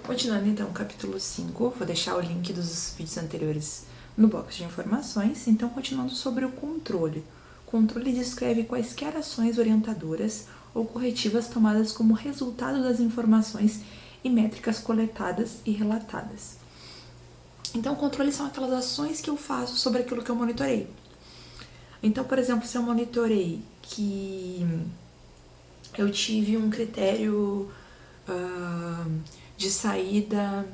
Continuando então, capítulo 5, vou deixar o link dos vídeos anteriores no box de informações. Então, continuando sobre o controle. O controle descreve quaisquer ações orientadoras ou corretivas tomadas como resultado das informações e métricas coletadas e relatadas. Então, o controle são aquelas ações que eu faço sobre aquilo que eu monitorei. Então, por exemplo, se eu monitorei que eu tive um critério de saída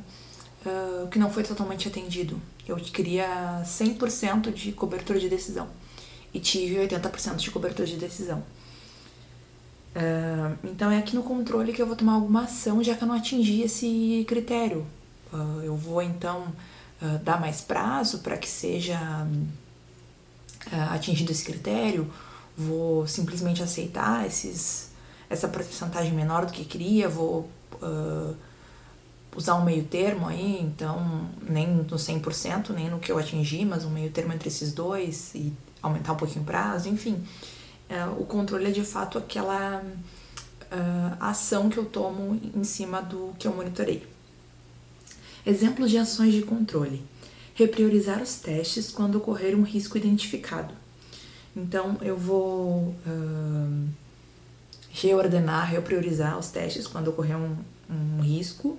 que não foi totalmente atendido. Eu queria 100% de cobertura de decisão e tive 80% de cobertura de decisão. Então é aqui no controle que eu vou tomar alguma ação, já que eu não atingi esse critério. Eu vou então dar mais prazo para que seja atingido esse critério, vou simplesmente aceitar essa porcentagem menor do que queria, vou usar um meio termo aí, então nem no 100%, nem no que eu atingi, mas um meio termo entre esses dois e aumentar um pouquinho o prazo, enfim. O controle é de fato aquela ação que eu tomo em cima do que eu monitorei. Exemplos de ações de controle. Repriorizar os testes quando ocorrer um risco identificado. Então, eu vou repriorizar os testes quando ocorrer um risco.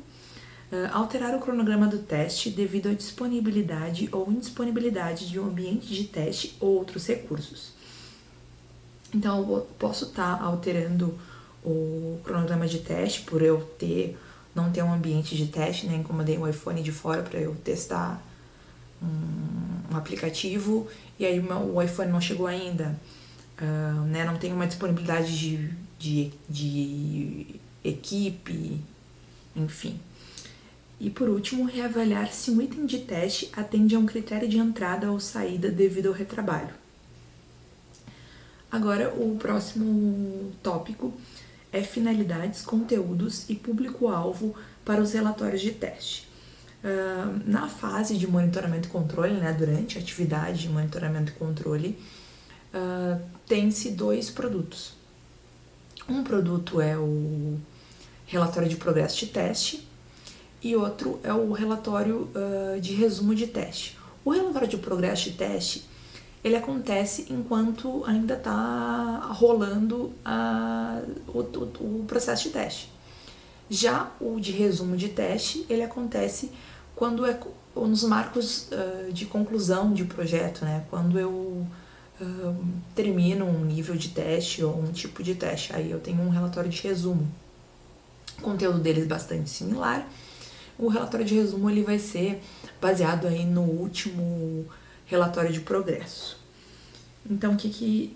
Alterar o cronograma do teste devido à disponibilidade ou indisponibilidade de um ambiente de teste ou outros recursos. Então, eu posso estar alterando o cronograma de teste por eu não ter um ambiente de teste, né? Incomodei o iPhone de fora para eu testar um aplicativo e aí o iPhone não chegou ainda, né? Não tem uma disponibilidade de equipe, enfim. E por último, reavaliar se um item de teste atende a um critério de entrada ou saída devido ao retrabalho. Agora, o próximo tópico é finalidades, conteúdos e público-alvo para os relatórios de teste. Na fase de monitoramento e controle, né, durante a atividade de monitoramento e controle, tem-se dois produtos. Um produto é o relatório de progresso de teste e outro é o relatório de resumo de teste. O relatório de progresso de teste, ele acontece enquanto ainda está rolando o processo de teste. Já o de resumo de teste, ele acontece quando é nos marcos de conclusão de projeto, né? Quando eu termino um nível de teste ou um tipo de teste, aí eu tenho um relatório de resumo. O conteúdo deles é bastante similar. O relatório de resumo ele vai ser baseado aí no último relatório de progresso. Então, o que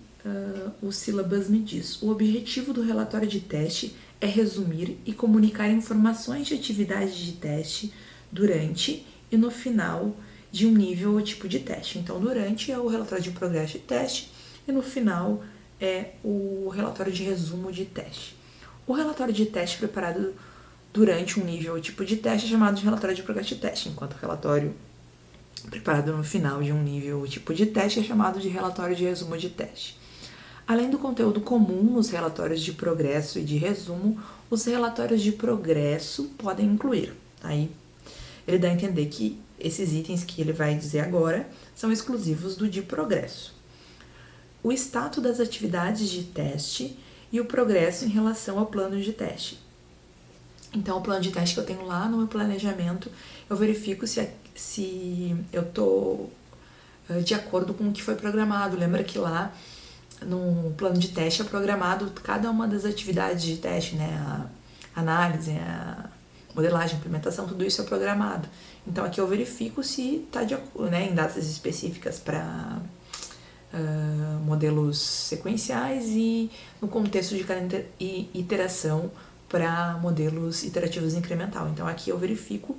o syllabus me diz? O objetivo do relatório de teste é resumir e comunicar informações de atividade de teste durante e no final de um nível ou tipo de teste. Então, durante é o relatório de progresso de teste e no final é o relatório de resumo de teste. O relatório de teste preparado durante um nível ou tipo de teste é chamado de relatório de progresso de teste, enquanto o relatório preparado no final de um nível ou tipo de teste é chamado de relatório de resumo de teste. Além do conteúdo comum nos relatórios de progresso e de resumo, os relatórios de progresso podem incluir. Aí ele dá a entender que esses itens que ele vai dizer agora são exclusivos do de progresso. O status das atividades de teste e o progresso em relação ao plano de teste. Então, o plano de teste que eu tenho lá no meu planejamento, eu verifico se eu estou de acordo com o que foi programado. Lembra que lá no plano de teste é programado cada uma das atividades de teste, né? A análise, a modelagem, a implementação, tudo isso é programado. Então, aqui eu verifico se está de acordo, né, em datas específicas para modelos sequenciais e no contexto de cada iteração para modelos iterativos incremental. Então, aqui eu verifico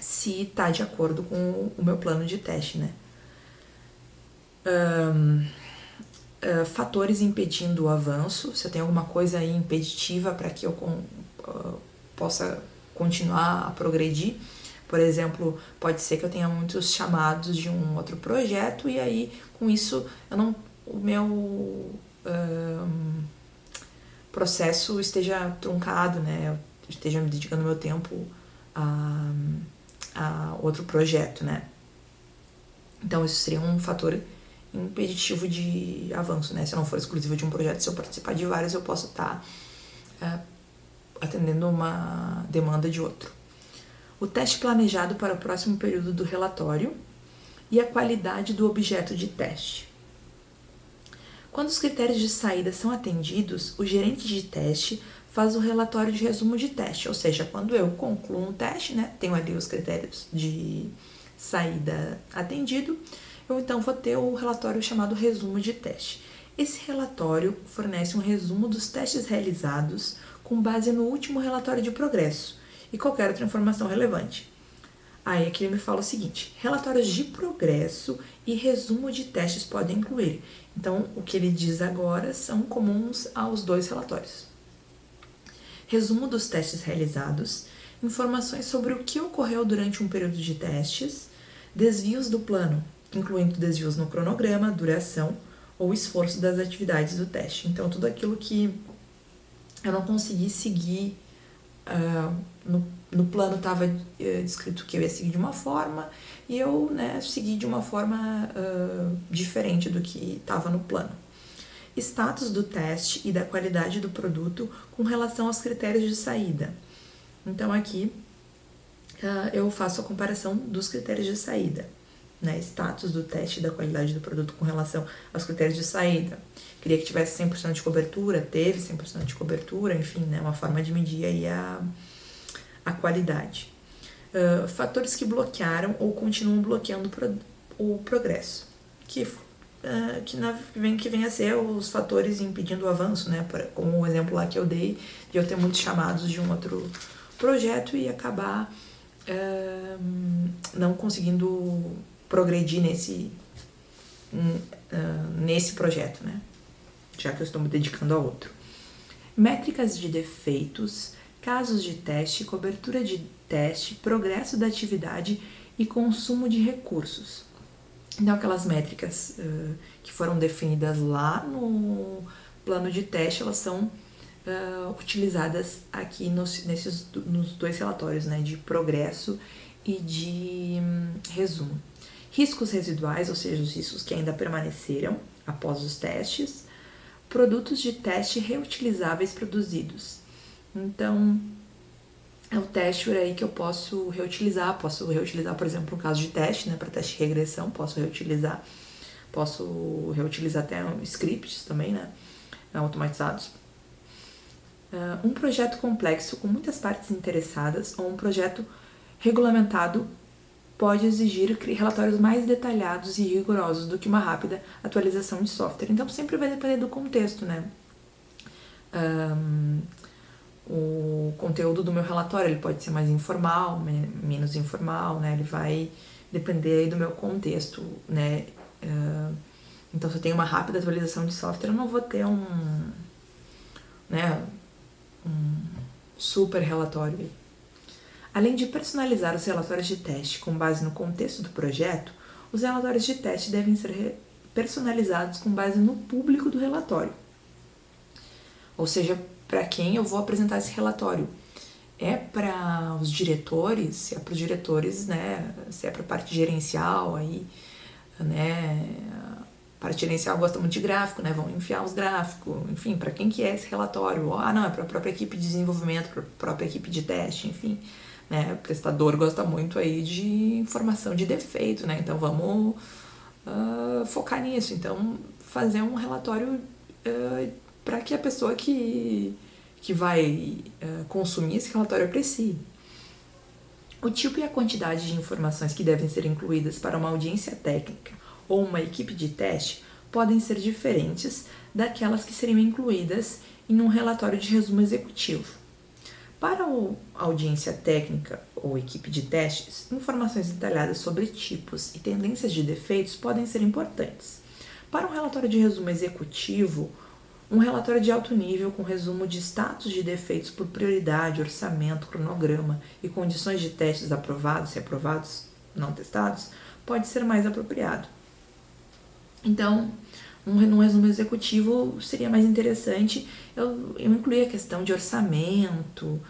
se está de acordo com o meu plano de teste, né? Fatores impedindo o avanço, se eu tenho alguma coisa aí impeditiva para que eu possa continuar a progredir. Por exemplo, pode ser que eu tenha muitos chamados de um outro projeto e aí, com isso, o meu processo esteja truncado, né? esteja me dedicando meu tempo a outro projeto, né? Então isso seria um fator impeditivo de avanço, né? Se eu não for exclusivo de um projeto, se eu participar de vários, eu posso estar atendendo uma demanda de outro. O teste planejado para o próximo período do relatório e a qualidade do objeto de teste. Quando os critérios de saída são atendidos, o gerente de teste faz o relatório de resumo de teste, ou seja, quando eu concluo um teste, né, tenho ali os critérios de saída atendido, eu então vou ter o relatório chamado resumo de teste. Esse relatório fornece um resumo dos testes realizados com base no último relatório de progresso e qualquer outra informação relevante. Aí aqui ele me fala o seguinte: relatórios de progresso e resumo de testes podem incluir. Então, o que ele diz agora são comuns aos dois relatórios. Resumo dos testes realizados, informações sobre o que ocorreu durante um período de testes, desvios do plano, incluindo desvios no cronograma, duração ou esforço das atividades do teste. Então, tudo aquilo que eu não consegui seguir no plano estava descrito que eu ia seguir de uma forma e eu, né, segui de uma forma diferente do que estava no plano. Status do teste e da qualidade do produto com relação aos critérios de saída. Então aqui eu faço a comparação dos critérios de saída, né? Status do teste e da qualidade do produto com relação aos critérios de saída. Queria que tivesse 100% de cobertura, teve 100% de cobertura, enfim, né? Uma forma de medir aí a qualidade. Fatores que bloquearam ou continuam bloqueando o progresso, que vem a ser os fatores impedindo o avanço, né? Como o exemplo lá que eu dei, de eu ter muitos chamados de um outro projeto e acabar não conseguindo progredir nesse projeto, né? Já que eu estou me dedicando a outro. Métricas de defeitos, casos de teste, cobertura de teste, progresso da atividade e consumo de recursos. Então, aquelas métricas que foram definidas lá no plano de teste, elas são utilizadas aqui nos dois relatórios, né, de progresso e de resumo. Riscos residuais, ou seja, os riscos que ainda permaneceram após os testes. Produtos de teste reutilizáveis produzidos. Então, é o teste aí que eu posso reutilizar, por exemplo, no caso de teste, né, para teste de regressão, posso reutilizar até scripts também, né, automatizados. Um projeto complexo com muitas partes interessadas ou um projeto regulamentado pode exigir relatórios mais detalhados e rigorosos do que uma rápida atualização de software. Então, sempre vai depender do contexto, né? O conteúdo do meu relatório ele pode ser mais informal, menos informal, né? Ele vai depender aí do meu contexto, né? Então, se eu tenho uma rápida atualização de software, eu não vou ter um super relatório aí. Além de personalizar os relatórios de teste com base no contexto do projeto, os relatórios de teste devem ser personalizados com base no público do relatório. Ou seja, para quem eu vou apresentar esse relatório. É para os diretores, se é para os diretores, né? Se é para a parte gerencial, aí, né? A parte gerencial gosta muito de gráfico, né? Vão enfiar os gráficos, enfim, para quem que é esse relatório? Não, é para a própria equipe de desenvolvimento, para a própria equipe de teste, enfim. Né? O prestador gosta muito aí de informação de defeito, né? Então vamos focar nisso. Então, fazer um relatório para que a pessoa que vai consumir esse relatório aprecie. O tipo e a quantidade de informações que devem ser incluídas para uma audiência técnica ou uma equipe de teste podem ser diferentes daquelas que seriam incluídas em um relatório de resumo executivo. Para a audiência técnica ou equipe de testes, informações detalhadas sobre tipos e tendências de defeitos podem ser importantes. Para um relatório de resumo executivo, um relatório de alto nível com resumo de status de defeitos por prioridade, orçamento, cronograma e condições de testes aprovados, se aprovados, não testados, pode ser mais apropriado. Então, num resumo executivo seria mais interessante eu incluir a questão de orçamento,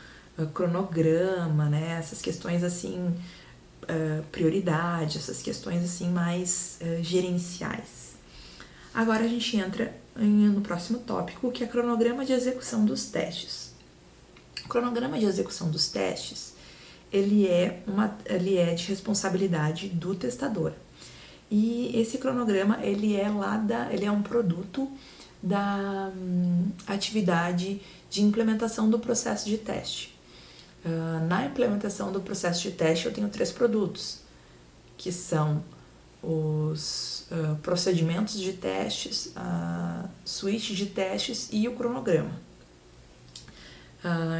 cronograma, né? Essas questões assim, prioridade, essas questões assim mais gerenciais. Agora a gente entra no próximo tópico, que é cronograma de execução dos testes. O cronograma de execução dos testes, ele é de responsabilidade do testador. E esse cronograma, ele é um produto da atividade de implementação do processo de teste. Na implementação do processo de teste, eu tenho 3 produtos, que são os procedimentos de testes, a suíte de testes e o cronograma.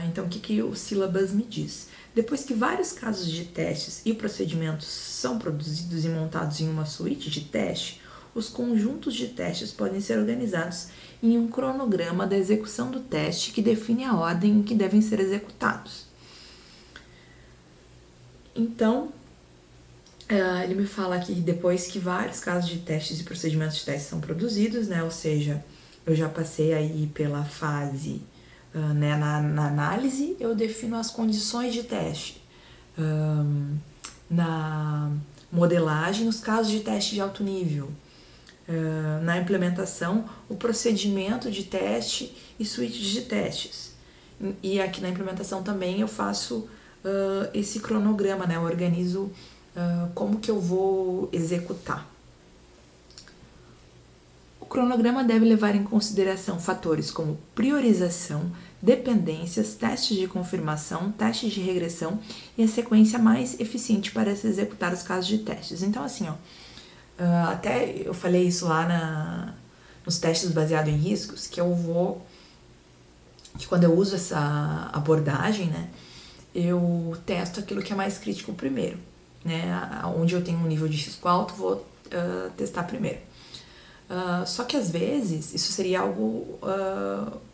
Então, o que o Syllabus me diz? Depois que vários casos de testes e procedimentos são produzidos e montados em uma suíte de teste, os conjuntos de testes podem ser organizados em um cronograma da execução do teste que define a ordem em que devem ser executados. Então, ele me fala que depois que vários casos de testes e procedimentos de testes são produzidos, né, ou seja, eu já passei aí pela fase, né, na análise, eu defino as condições de teste. Na modelagem, os casos de teste de alto nível. Na implementação, o procedimento de teste e suítes de testes. E aqui na implementação também eu faço esse cronograma, né? Eu organizo como que eu vou executar. O cronograma deve levar em consideração fatores como priorização, dependências, testes de confirmação, testes de regressão e a sequência mais eficiente para se executar os casos de testes. Então, assim, até eu falei isso lá nos testes baseados em riscos, que quando eu uso essa abordagem, né, eu testo aquilo que é mais crítico primeiro, né, onde eu tenho um nível de risco alto, vou testar primeiro. Só que às vezes isso seria algo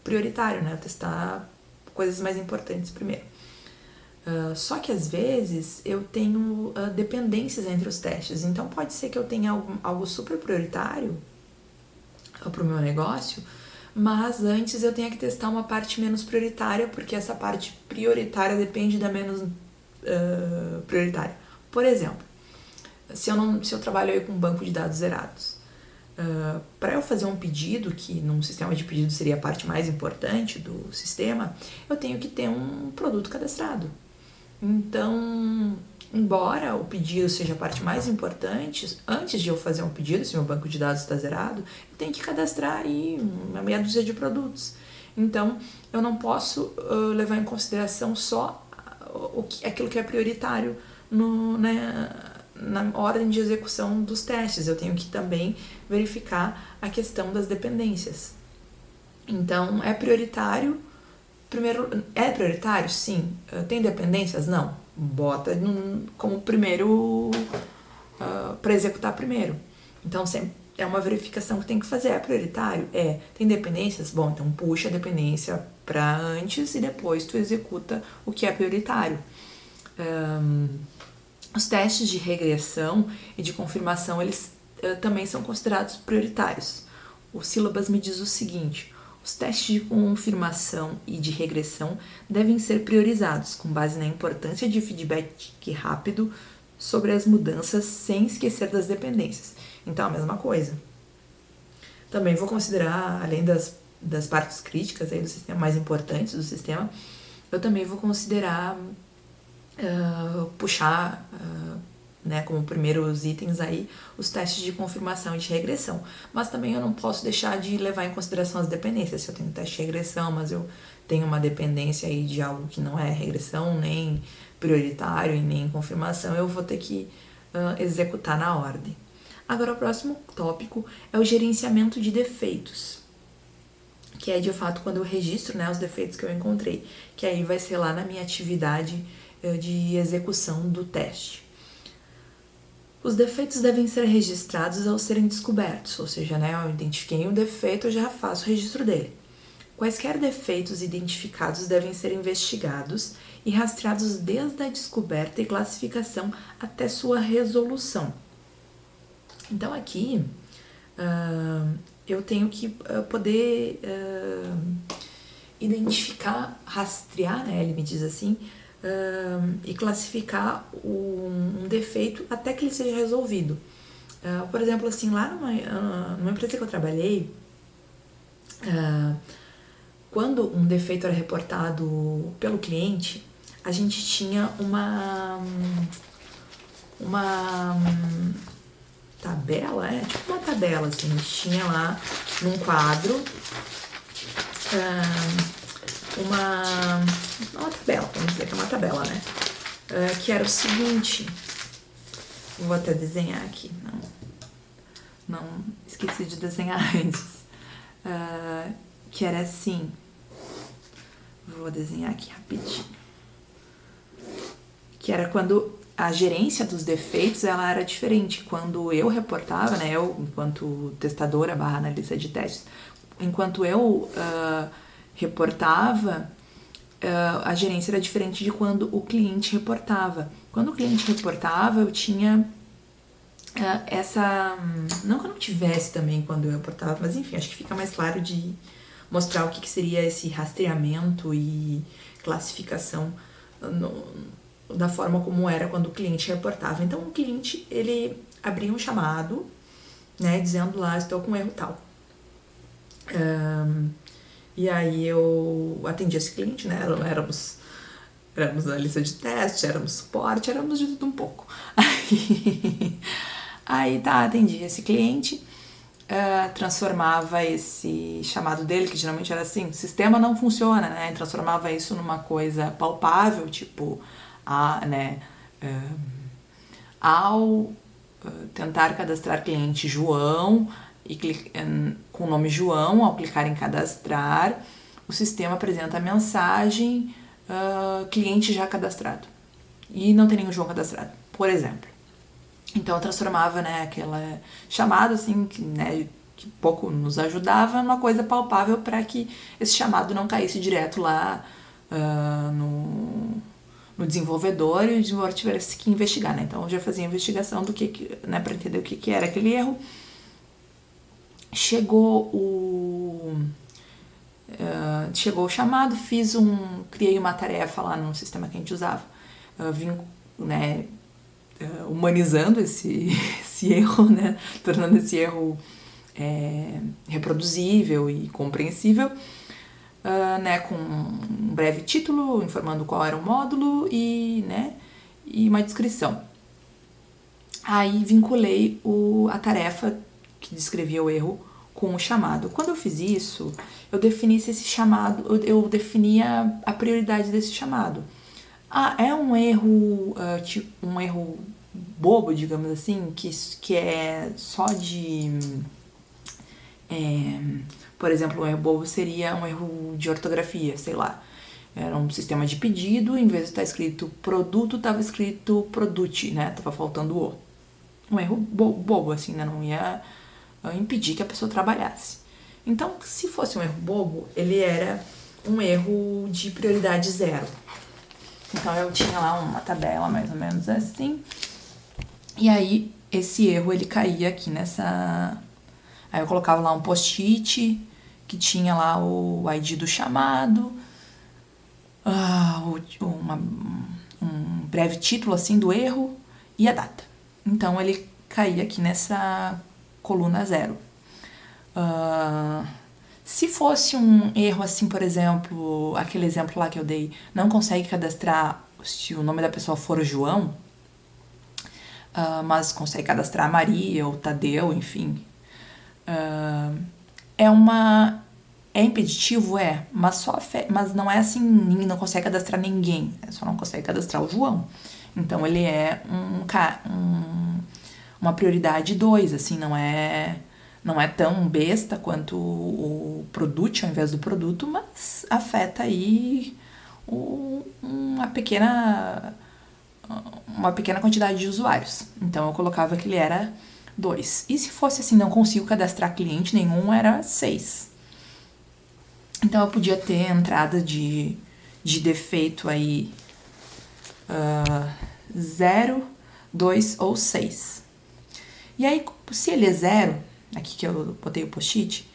prioritário, né, testar coisas mais importantes primeiro. Só que às vezes eu tenho dependências entre os testes, então pode ser que eu tenha algo super prioritário para o meu negócio, mas antes eu tenha que testar uma parte menos prioritária, porque essa parte prioritária depende da menos prioritária. Por exemplo, se eu trabalho aí com um banco de dados zerados, para eu fazer um pedido, que num sistema de pedido seria a parte mais importante do sistema, eu tenho que ter um produto cadastrado. Então, embora o pedido seja a parte mais importante, antes de eu fazer um pedido, se meu banco de dados está zerado, eu tenho que cadastrar aí uma meia dúzia de produtos. Então, eu não posso levar em consideração só aquilo que é prioritário na ordem de execução dos testes. Eu tenho que também verificar a questão das dependências. Então, é prioritário. Primeiro, é prioritário? Sim. Tem dependências? Não. Bota como primeiro para executar primeiro. Então, sempre é uma verificação que tem que fazer. É prioritário? É. Tem dependências? Bom, então puxa a dependência para antes e depois tu executa o que é prioritário. Os testes de regressão e de confirmação, eles também são considerados prioritários. O Syllabus me diz o seguinte: os testes de confirmação e de regressão devem ser priorizados com base na importância de feedback rápido sobre as mudanças, sem esquecer das dependências. Então, a mesma coisa. Também vou considerar, além das partes críticas aí do sistema, mais importantes do sistema, eu também vou considerar puxar né, como primeiros itens aí os testes de confirmação e de regressão. Mas também eu não posso deixar de levar em consideração as dependências. Se eu tenho teste de regressão, mas eu tenho uma dependência aí de algo que não é regressão, nem prioritário e nem confirmação, eu vou ter que executar na ordem. Agora, o próximo tópico é o gerenciamento de defeitos, que é de fato quando eu registro, né, os defeitos que eu encontrei, que aí vai ser lá na minha atividade de execução do teste. Os defeitos devem ser registrados ao serem descobertos, ou seja, né, eu identifiquei um defeito, eu já faço o registro dele. Quaisquer defeitos identificados devem ser investigados e rastreados desde a descoberta e classificação até sua resolução. Então aqui eu tenho que poder identificar, rastrear, né, ele me diz assim, e classificar um defeito até que ele seja resolvido. Por exemplo, assim, lá numa empresa que eu trabalhei, quando um defeito era reportado pelo cliente, a gente tinha uma tabela, tipo uma tabela, assim, a gente tinha lá num quadro uma tabela, vamos dizer que é uma tabela, né? Que era o seguinte, vou até desenhar aqui, não esqueci de desenhar antes, que era assim, vou desenhar aqui rapidinho, que era quando a gerência dos defeitos ela era diferente. Quando eu reportava, né, eu enquanto testadora / analista de testes, enquanto eu reportava, a gerência era diferente de quando o cliente reportava. Quando o cliente reportava, eu tinha não que eu não tivesse também quando eu reportava, mas enfim, acho que fica mais claro de mostrar o que seria esse rastreamento e classificação da forma como era quando o cliente reportava. Então, o cliente, ele abria um chamado, né, dizendo lá, estou com erro tal. E aí eu atendi esse cliente, né, éramos a lista de teste, éramos suporte, éramos de tudo um pouco. Aí tá, atendi esse cliente, transformava esse chamado dele, que geralmente era assim, o sistema não funciona, né, transformava isso numa coisa palpável, tipo, ao tentar cadastrar cliente João, com o nome João, ao clicar em cadastrar, o sistema apresenta a mensagem cliente já cadastrado. E não tem nenhum João cadastrado, por exemplo. Então eu transformava, né, aquela chamada assim, que pouco nos ajudava, numa coisa palpável para que esse chamado não caísse direto lá no desenvolvedor e o desenvolvedor tivesse que investigar, né? Então eu já fazia a investigação do né, para entender o que era aquele erro. Chegou o chamado, criei uma tarefa lá no sistema que a gente usava, né, humanizando esse erro, né, tornando esse erro reproduzível e compreensível, né, com um breve título, informando qual era o módulo e uma descrição. Aí vinculei a tarefa que descrevia o erro com o chamado. Quando eu fiz isso, eu definia esse chamado, eu definia a prioridade desse chamado. É um erro, tipo um erro bobo, digamos assim, que é só de... por exemplo, um erro bobo seria um erro de ortografia, sei lá. Era um sistema de pedido, em vez de estar escrito produto, estava escrito produti, né? Tava faltando o. Um erro bobo, assim, né? Não ia impedir que a pessoa trabalhasse. Então, se fosse um erro bobo, ele era um erro de prioridade 0. Então, eu tinha lá uma tabela mais ou menos assim. E aí, esse erro, ele caía aqui nessa... Aí eu colocava lá um post-it, que tinha lá o ID do chamado, um breve título assim do erro e a data. Então ele caía aqui nessa coluna 0. Se fosse um erro assim, por exemplo, aquele exemplo lá que eu dei, não consegue cadastrar se o nome da pessoa for João, mas consegue cadastrar Maria ou Tadeu, enfim. É impeditivo, mas não é assim, não consegue cadastrar ninguém, só não consegue cadastrar o João. Então ele é uma prioridade 2, assim, não é tão besta quanto o produto ao invés do produto, mas afeta aí uma pequena quantidade de usuários. Então eu colocava que ele era 2. E se fosse assim, não consigo cadastrar cliente nenhum, era 6. Então eu podia ter entrada de defeito aí 0, 2 ou 6. E aí, se ele é 0, aqui que eu botei o post-it,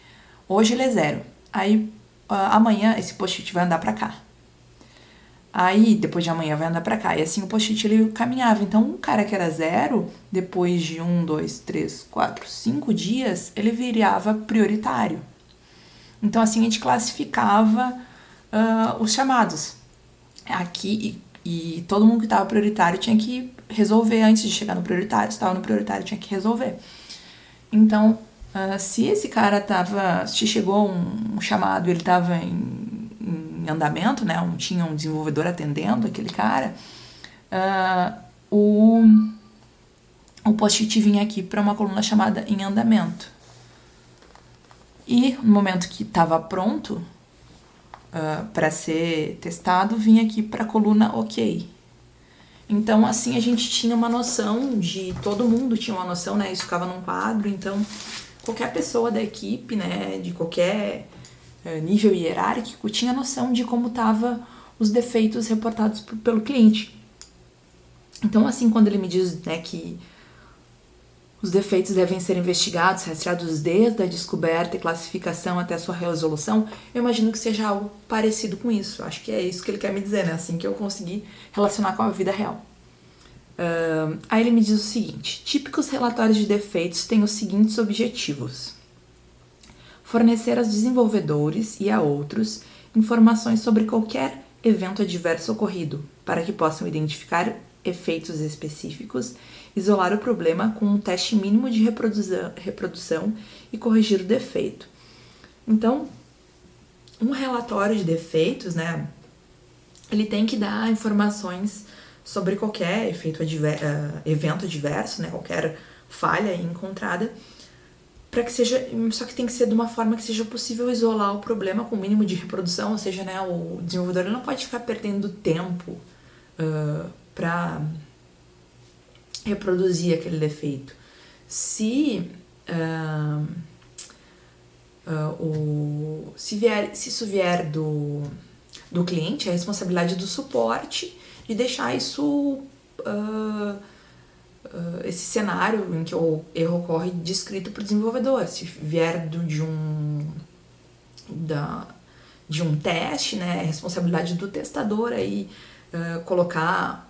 hoje ele é 0. Aí amanhã esse post-it vai andar para cá. Aí, depois de amanhã vai andar pra cá. E assim o post-it ele caminhava. Então, um cara que era 0, depois de 1, 2, 3, 4, 5 dias, ele virava prioritário. Então, assim, a gente classificava os chamados. Aqui, e todo mundo que estava prioritário tinha que resolver antes de chegar no prioritário. Se estava no prioritário, tinha que resolver. Então, se esse cara se chegou um chamado e ele estava em andamento, né? Tinha um desenvolvedor atendendo aquele cara, o post-it vinha aqui para uma coluna chamada em andamento. E no momento que estava pronto para ser testado, vinha aqui para a coluna OK. Então, assim, a gente tinha uma noção todo mundo tinha uma noção, né? Isso ficava num quadro, então qualquer pessoa da equipe, né, de qualquer nível hierárquico, tinha noção de como estavam os defeitos reportados pelo cliente. Então, assim, quando ele me diz, né, que os defeitos devem ser investigados, rastreados desde a descoberta e classificação até a sua resolução, eu imagino que seja algo parecido com isso. Acho que é isso que ele quer me dizer, né? Assim que eu consegui relacionar com a vida real. Aí ele me diz o seguinte: típicos relatórios de defeitos têm os seguintes objetivos: fornecer aos desenvolvedores e a outros informações sobre qualquer evento adverso ocorrido, para que possam identificar efeitos específicos, isolar o problema com um teste mínimo de reprodução e corrigir o defeito. Então, um relatório de defeitos, né, ele tem que dar informações sobre qualquer evento adverso, né, qualquer falha encontrada, para que seja, só que tem que ser de uma forma que seja possível isolar o problema com o mínimo de reprodução, ou seja, né, o desenvolvedor não pode ficar perdendo tempo para reproduzir aquele defeito. Se isso vier do cliente, é a responsabilidade do suporte de deixar isso esse cenário em que o erro ocorre descrito para o desenvolvedor. Se vier de um teste, né, é responsabilidade do testador aí colocar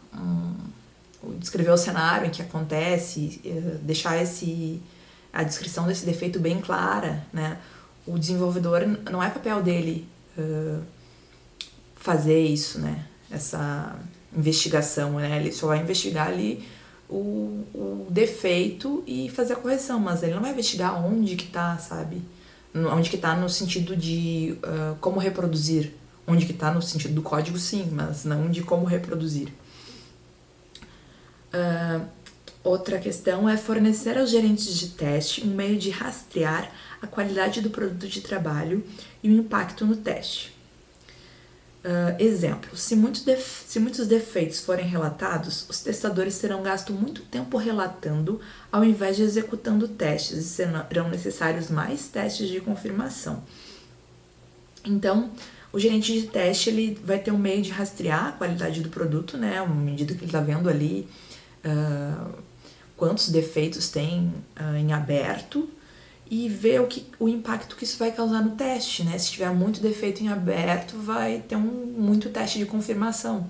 descrever o cenário em que acontece, deixar a descrição desse defeito bem clara, né? O desenvolvedor, não é papel dele fazer isso, né? Essa investigação, né? Ele só vai investigar ali o defeito e fazer a correção, mas ele não vai investigar onde que tá, sabe? Onde que tá no sentido de como reproduzir. Onde que tá no sentido do código, sim, mas não de como reproduzir. Outra questão é fornecer aos gerentes de teste um meio de rastrear a qualidade do produto de trabalho e o impacto no teste. Exemplo, se muitos defeitos forem relatados, os testadores terão gasto muito tempo relatando ao invés de executando testes, e serão necessários mais testes de confirmação. Então, o gerente de teste ele vai ter um meio de rastrear a qualidade do produto, né, à medida que ele está vendo ali quantos defeitos tem em aberto, e ver o impacto que isso vai causar no teste, né? Se tiver muito defeito em aberto, vai ter muito teste de confirmação,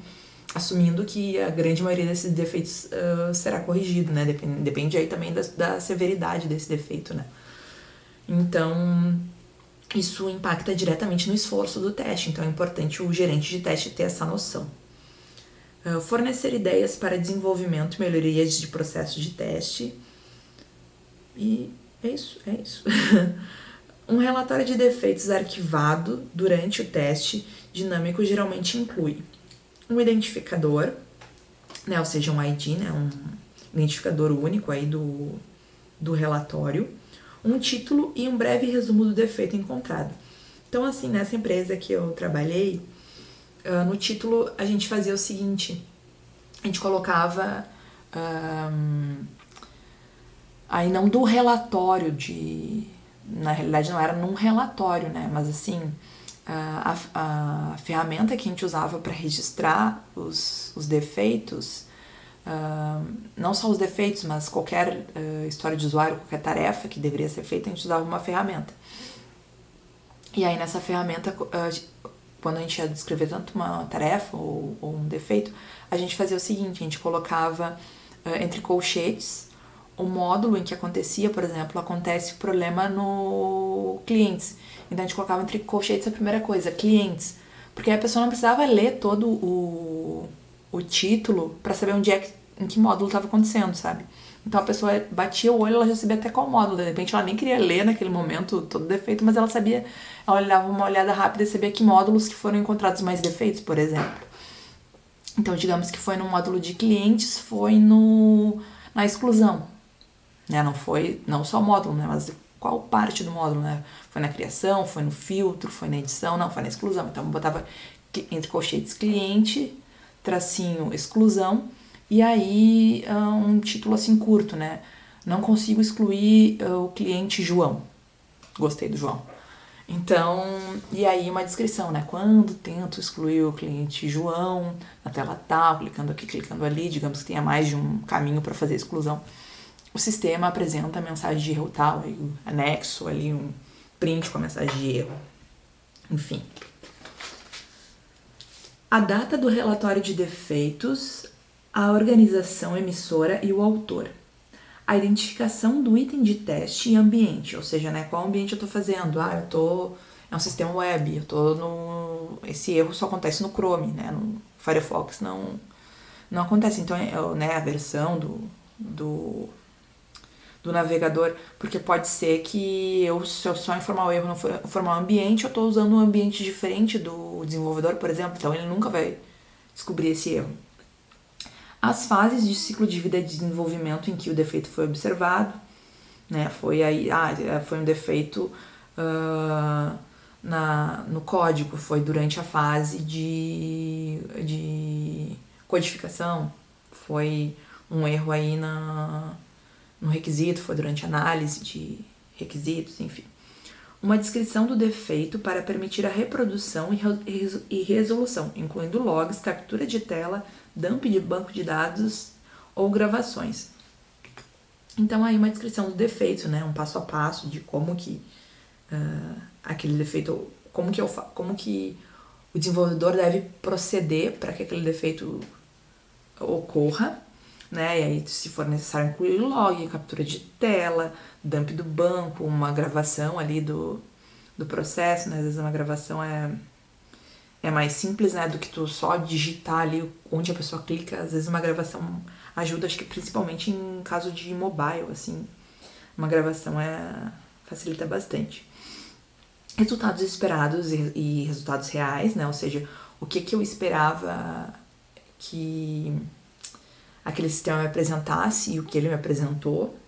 assumindo que a grande maioria desses defeitos será corrigido, né? Depende aí também da severidade desse defeito, né? Então, isso impacta diretamente no esforço do teste, então é importante o gerente de teste ter essa noção. Fornecer ideias para desenvolvimento e melhorias de processo de teste. E é isso. Um relatório de defeitos arquivado durante o teste dinâmico geralmente inclui um identificador, né, ou seja, um ID, né, um identificador único aí do relatório, um título e um breve resumo do defeito encontrado. Então, assim, nessa empresa que eu trabalhei, no título a gente fazia o seguinte: a gente colocava aí não do relatório na realidade não era num relatório, né, mas assim a ferramenta que a gente usava para registrar os defeitos, não só os defeitos, mas qualquer história de usuário, qualquer tarefa que deveria ser feita, a gente usava uma ferramenta. E aí nessa ferramenta, quando a gente ia descrever tanto uma tarefa ou um defeito, a gente fazia o seguinte, a gente colocava entre colchetes o módulo em que acontecia, por exemplo, acontece o problema no clientes. Então a gente colocava entre colchetes a primeira coisa, clientes. Porque a pessoa não precisava ler todo o título para saber em que módulo estava acontecendo, sabe? Então a pessoa batia o olho, ela já sabia até qual módulo. De repente ela nem queria ler naquele momento todo defeito, mas ela sabia, ela dava uma olhada rápida e sabia que módulos que foram encontrados mais defeitos, por exemplo. Então digamos que foi no módulo de clientes, foi na exclusão, né? Não só o módulo, né? Mas qual parte do módulo, né? Foi na criação, foi no filtro, foi na edição, não, foi na exclusão. Então eu botava entre colchetes cliente, tracinho exclusão, e aí um título assim curto, né? Não consigo excluir o cliente João. Gostei do João. Então, e aí uma descrição, né? Quando tento excluir o cliente João, na tela tal, clicando aqui, clicando ali, digamos que tenha mais de um caminho para fazer a exclusão, o sistema apresenta a mensagem de erro tal, aí o anexo ali, um print com a mensagem de erro. Enfim. A data do relatório de defeitos, a organização emissora e o autor. A identificação do item de teste e ambiente, ou seja, né, qual ambiente eu estou fazendo. É um sistema web, esse erro só acontece no Chrome, né, no Firefox não acontece. Então, né, a versão do navegador, porque pode ser que se eu só informar o erro, não informar o ambiente, eu estou usando um ambiente diferente do desenvolvedor, por exemplo, então ele nunca vai descobrir esse erro. As fases de ciclo de vida de desenvolvimento em que o defeito foi observado, né? Foi um defeito no código, foi durante a fase de codificação, foi um erro aí no requisito, foi durante a análise de requisitos, enfim. Uma descrição do defeito para permitir a reprodução e resolução, incluindo logs, captura de tela, dump de banco de dados ou gravações. Então aí uma descrição do defeito, né, um passo a passo de como que aquele defeito, como que o desenvolvedor deve proceder para que aquele defeito ocorra, né? E aí, se for necessário, incluir log, captura de tela, dump do banco, uma gravação ali do processo, né? Às vezes uma gravação é mais simples, né, do que tu só digitar ali onde a pessoa clica. Às vezes uma gravação ajuda, acho que principalmente em caso de mobile, assim, uma gravação facilita bastante. Resultados esperados e resultados reais, né? Ou seja, o que eu esperava que aquele sistema me apresentasse e o que ele me apresentou,